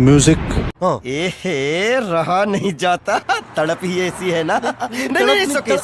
Music. एहे रहा नहीं जाता, तड़प ही ऐसी है ना। नहीं नहीं it's okay.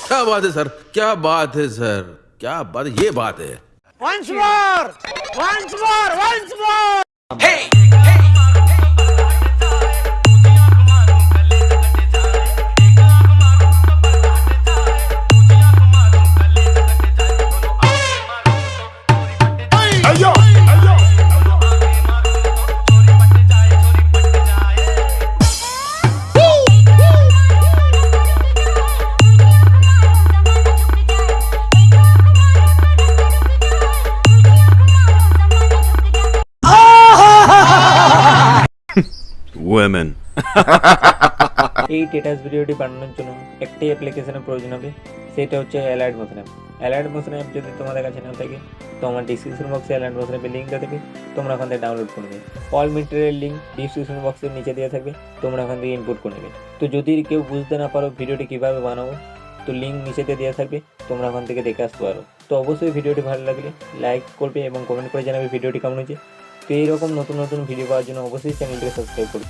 क्या बात है सर, क्या बात है सर, क्या बात, ये बात है। Once more, once more, once more. Hey. Women. এই স্ট্যাটাস ভিডিওটি বানানোর জন্য একটি অ্যাপ্লিকেশনের প্রয়োজন হবে, সেটা হচ্ছে allied motion app. Allied motion app যদি তোমাদের কাছে না থাকে তো আমার ডিসক্রিপশন বক্সে অ্যালাইট মোশন অ্যাপের লিঙ্ক দেওয়া থাকবে, তোমরা ওখান থেকে ডাউনলোড করে নেবে। অল মেটেরিয়াল লিঙ্ক ডিসক্রিপশন বক্সের নিচে দেওয়া থাকবে, তোমরা ওখান থেকে ইনপুট করে নেবে। তো যদি কেউ বুঝতে না পারো ভিডিওটি কীভাবে বানাবো, তো লিঙ্ক নিচেতে দেওয়া থাকবে, তোমরা ওখান থেকে দেখে আসতে পারো। তো অবশ্যই ভিডিওটি ভালো লাগলে লাইক করবে এবং কমেন্ট করে জানাবে ভিডিওটি কেমন হয়েছে। তো এইরকম নতুন নতুন ভিডিও পাওয়ার জন্য অবশ্যই চ্যানেলটিকে সাবস্ক্রাইব করবে।